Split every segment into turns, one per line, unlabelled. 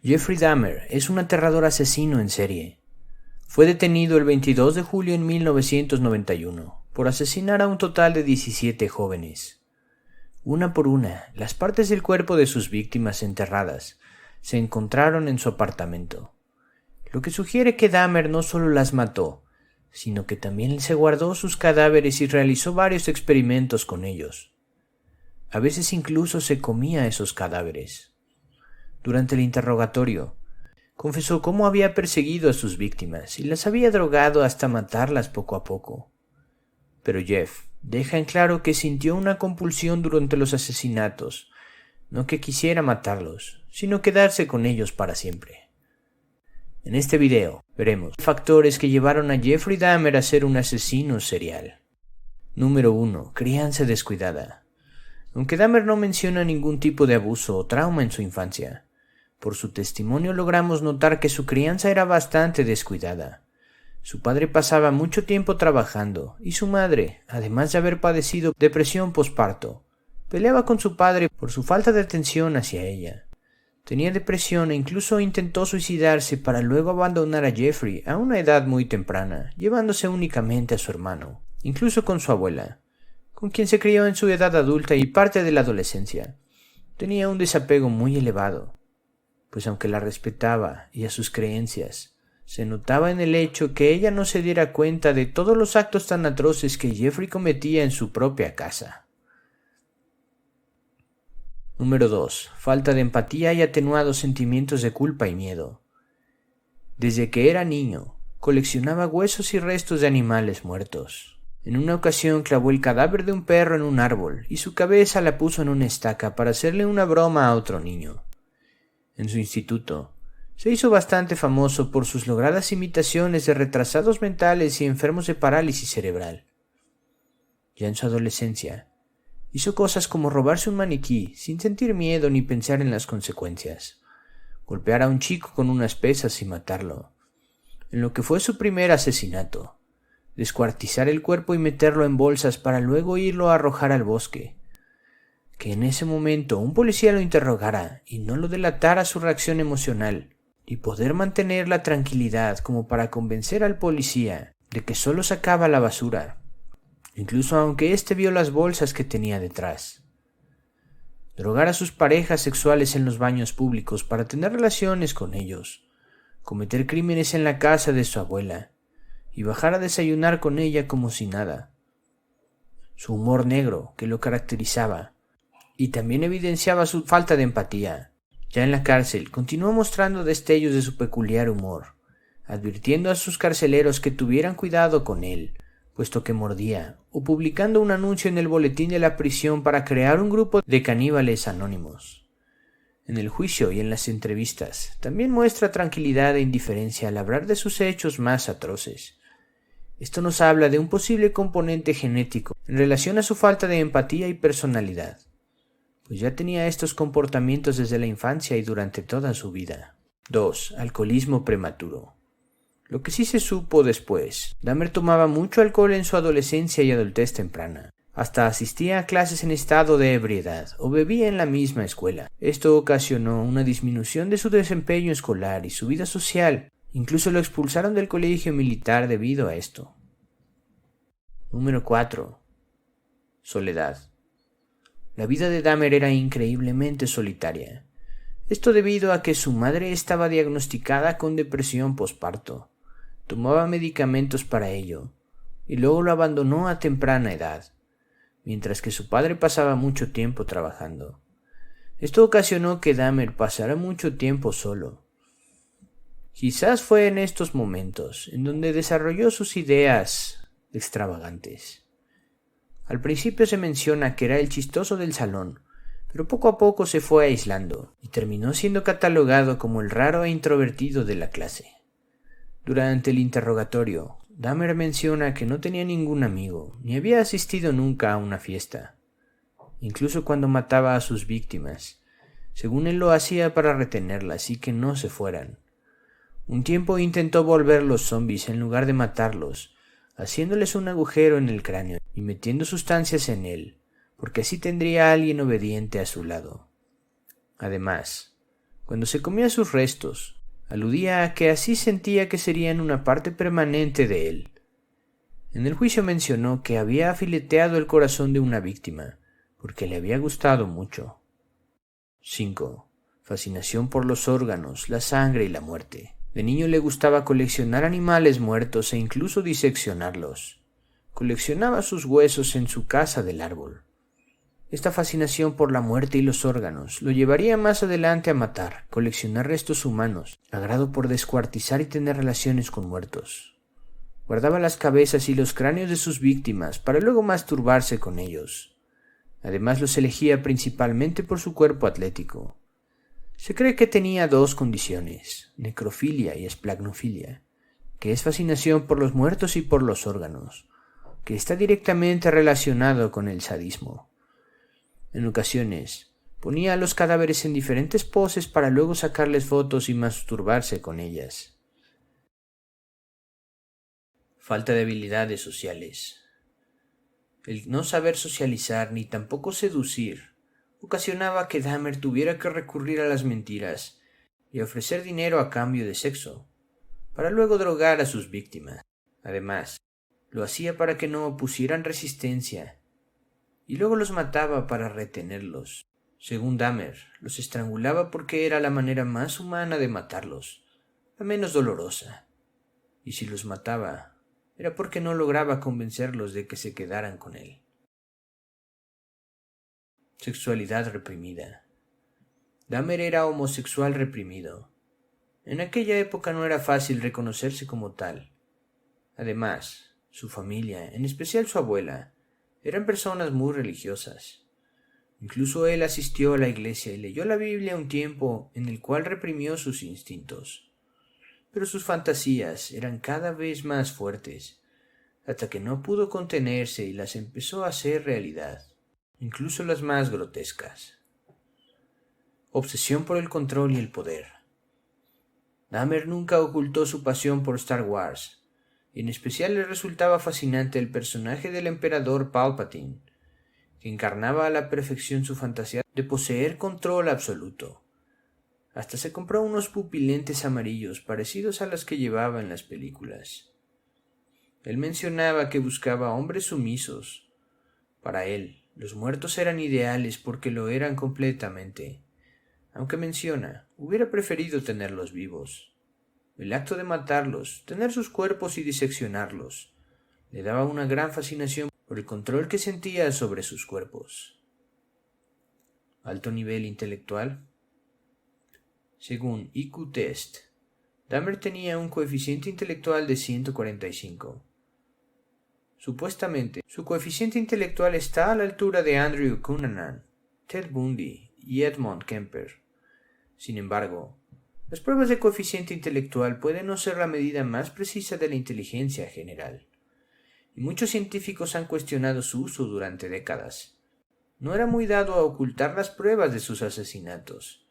Jeffrey Dahmer es un aterrador asesino en serie. Fue detenido el 22 de julio en 1991 por asesinar a un total de 17 jóvenes. Una por una, las partes del cuerpo de sus víctimas enterradas se encontraron en su apartamento, lo que sugiere que Dahmer no solo las mató, sino que también se guardó sus cadáveres y realizó varios experimentos con ellos. A veces incluso se comía esos cadáveres. Durante el interrogatorio, confesó cómo había perseguido a sus víctimas y las había drogado hasta matarlas poco a poco. Pero Jeff deja en claro que sintió una compulsión durante los asesinatos, no que quisiera matarlos, sino quedarse con ellos para siempre. En este video veremos factores que llevaron a Jeffrey Dahmer a ser un asesino serial. Número 1. Crianza descuidada. Aunque Dahmer no menciona ningún tipo de abuso o trauma en su infancia, por su testimonio logramos notar que su crianza era bastante descuidada. Su padre pasaba mucho tiempo trabajando y su madre, además de haber padecido depresión posparto, peleaba con su padre por su falta de atención hacia ella. Tenía depresión e incluso intentó suicidarse para luego abandonar a Jeffrey a una edad muy temprana, llevándose únicamente a su hermano, incluso con su abuela, con quien se crió en su edad adulta y parte de la adolescencia. Tenía un desapego muy elevado, pues aunque la respetaba y a sus creencias, se notaba en el hecho que ella no se diera cuenta de todos los actos tan atroces que Jeffrey cometía en su propia casa. Número 2. Falta de empatía y atenuados sentimientos de culpa y miedo. Desde que era niño, coleccionaba huesos y restos de animales muertos. En una ocasión clavó el cadáver de un perro en un árbol y su cabeza la puso en una estaca para hacerle una broma a otro niño. En su instituto, se hizo bastante famoso por sus logradas imitaciones de retrasados mentales y enfermos de parálisis cerebral. Ya en su adolescencia, hizo cosas como robarse un maniquí sin sentir miedo ni pensar en las consecuencias, golpear a un chico con unas pesas y matarlo, en lo que fue su primer asesinato, descuartizar el cuerpo y meterlo en bolsas para luego irlo a arrojar al bosque. Que en ese momento un policía lo interrogara y no lo delatara su reacción emocional, y poder mantener la tranquilidad como para convencer al policía de que solo sacaba la basura, incluso aunque éste vio las bolsas que tenía detrás. Drogar a sus parejas sexuales en los baños públicos para tener relaciones con ellos, cometer crímenes en la casa de su abuela, y bajar a desayunar con ella como si nada. Su humor negro, que lo caracterizaba, y también evidenciaba su falta de empatía. Ya en la cárcel, continuó mostrando destellos de su peculiar humor, advirtiendo a sus carceleros que tuvieran cuidado con él, puesto que mordía, o publicando un anuncio en el boletín de la prisión para crear un grupo de caníbales anónimos. En el juicio y en las entrevistas, también muestra tranquilidad e indiferencia al hablar de sus hechos más atroces. Esto nos habla de un posible componente genético en relación a su falta de empatía y personalidad, pues ya tenía estos comportamientos desde la infancia y durante toda su vida. 2. Alcoholismo prematuro. Lo que sí se supo después, Dahmer tomaba mucho alcohol en su adolescencia y adultez temprana. Hasta asistía a clases en estado de ebriedad o bebía en la misma escuela. Esto ocasionó una disminución de su desempeño escolar y su vida social. Incluso lo expulsaron del colegio militar debido a esto. Número 4. Soledad. La vida de Dahmer era increíblemente solitaria. Esto debido a que su madre estaba diagnosticada con depresión posparto. Tomaba medicamentos para ello, y luego lo abandonó a temprana edad, mientras que su padre pasaba mucho tiempo trabajando. Esto ocasionó que Dahmer pasara mucho tiempo solo. Quizás fue en estos momentos en donde desarrolló sus ideas extravagantes. Al principio se menciona que era el chistoso del salón, pero poco a poco se fue aislando y terminó siendo catalogado como el raro e introvertido de la clase. Durante el interrogatorio, Dahmer menciona que no tenía ningún amigo, ni había asistido nunca a una fiesta, incluso cuando mataba a sus víctimas. Según él lo hacía para retenerlas y que no se fueran. Un tiempo intentó volver los zombies en lugar de matarlos, haciéndoles un agujero en el cráneo y metiendo sustancias en él, porque así tendría a alguien obediente a su lado. Además, Cuando se comía sus restos, aludía a que así sentía que serían una parte permanente de él. En el juicio mencionó que había afileteado el corazón de una víctima, porque le había gustado mucho. 5. Fascinación por los órganos, la sangre y la muerte. De niño le gustaba coleccionar animales muertos e incluso diseccionarlos. Coleccionaba sus huesos en su casa del árbol. Esta fascinación por la muerte y los órganos lo llevaría más adelante a matar, coleccionar restos humanos, agrado por descuartizar y tener relaciones con muertos. Guardaba las cabezas y los cráneos de sus víctimas para luego masturbarse con ellos. Además los elegía principalmente por su cuerpo atlético. Se cree que tenía dos condiciones, necrofilia y esplagnofilia, que es fascinación por los muertos y por los órganos, que está directamente relacionado con el sadismo. En ocasiones, ponía a los cadáveres en diferentes poses para luego sacarles fotos y masturbarse con ellas. Falta de habilidades sociales. El no saber socializar ni tampoco seducir ocasionaba que Dahmer tuviera que recurrir a las mentiras y ofrecer dinero a cambio de sexo, para luego drogar a sus víctimas. Además, lo hacía para que no opusieran resistencia y luego los mataba para retenerlos. Según Dahmer, los estrangulaba porque era la manera más humana de matarlos, la menos dolorosa, y si los mataba era porque no lograba convencerlos de que se quedaran con él. Sexualidad reprimida. Dahmer era homosexual reprimido. En aquella época no era fácil reconocerse como tal. Además, su familia, en especial su abuela, eran personas muy religiosas. Incluso él asistió a la iglesia y leyó la Biblia un tiempo en el cual reprimió sus instintos. Pero sus fantasías eran cada vez más fuertes, hasta que no pudo contenerse y las empezó a hacer realidad, incluso las más grotescas. Obsesión por el control y el poder. Dahmer nunca ocultó su pasión por Star Wars, y en especial le resultaba fascinante el personaje del emperador Palpatine, que encarnaba a la perfección su fantasía de poseer control absoluto. Hasta se compró unos pupilentes amarillos parecidos a los que llevaba en las películas. Él mencionaba que buscaba hombres sumisos. Para él, los muertos eran ideales porque lo eran completamente. Aunque menciona, hubiera preferido tenerlos vivos. El acto de matarlos, tener sus cuerpos y diseccionarlos, le daba una gran fascinación por el control que sentía sobre sus cuerpos. Alto nivel intelectual. Según IQ Test, Dahmer tenía un coeficiente intelectual de 145. Supuestamente, su coeficiente intelectual está a la altura de Andrew Cunanan, Ted Bundy y Edmund Kemper. Sin embargo, las pruebas de coeficiente intelectual pueden no ser la medida más precisa de la inteligencia general, y muchos científicos han cuestionado su uso durante décadas. No era muy dado a ocultar las pruebas de sus asesinatos.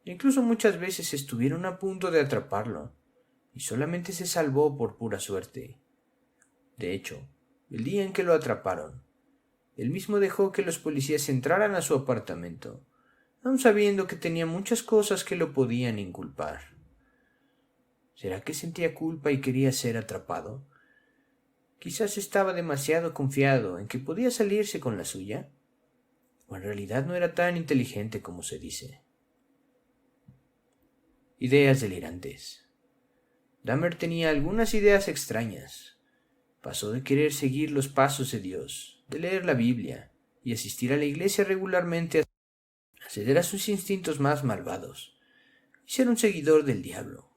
Incluso muchas veces estuvieron a punto de atraparlo, y solamente se salvó por pura suerte. De hecho, el día en que lo atraparon, él mismo dejó que los policías entraran a su apartamento, aun sabiendo que tenía muchas cosas que lo podían inculpar. ¿Será que sentía culpa y quería ser atrapado? Quizás estaba demasiado confiado en que podía salirse con la suya, o en realidad no era tan inteligente como se dice. Ideas delirantes. Dahmer tenía algunas ideas extrañas. Pasó de querer seguir los pasos de Dios, de leer la Biblia y asistir a la iglesia regularmente a ceder a sus instintos más malvados y ser un seguidor del diablo,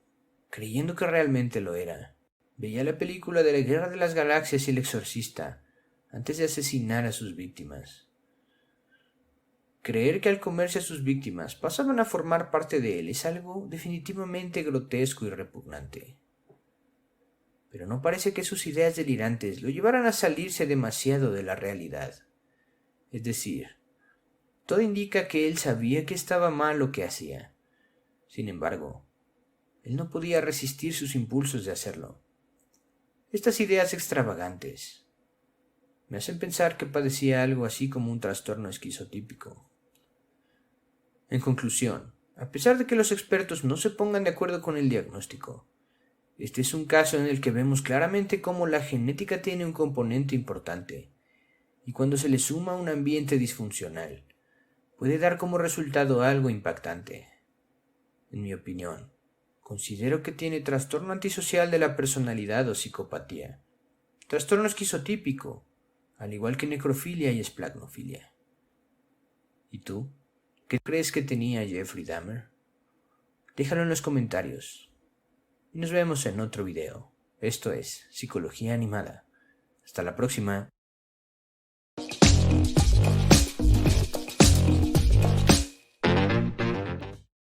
creyendo que realmente lo era. Veía la película de la Guerra de las Galaxias y El Exorcista antes de asesinar a sus víctimas. Creer que al comerse a sus víctimas pasaban a formar parte de él es algo definitivamente grotesco y repugnante. Pero no parece que sus ideas delirantes lo llevaran a salirse demasiado de la realidad. Es decir, todo indica que él sabía que estaba mal lo que hacía. Sin embargo, él no podía resistir sus impulsos de hacerlo. Estas ideas extravagantes me hacen pensar que padecía algo así como un trastorno esquizotípico. En conclusión, a pesar de que los expertos no se pongan de acuerdo con el diagnóstico. Este es un caso en el que vemos claramente cómo la genética tiene un componente importante, y cuando se le suma un ambiente disfuncional, puede dar como resultado algo impactante. En mi opinión, considero que tiene trastorno antisocial de la personalidad o psicopatía, trastorno esquizotípico, al igual que necrofilia y esplagnofilia. ¿Y tú? ¿Qué crees que tenía Jeffrey Dahmer? Déjalo en los comentarios. Y nos vemos en otro video. Esto es Psicología Animada. Hasta la próxima.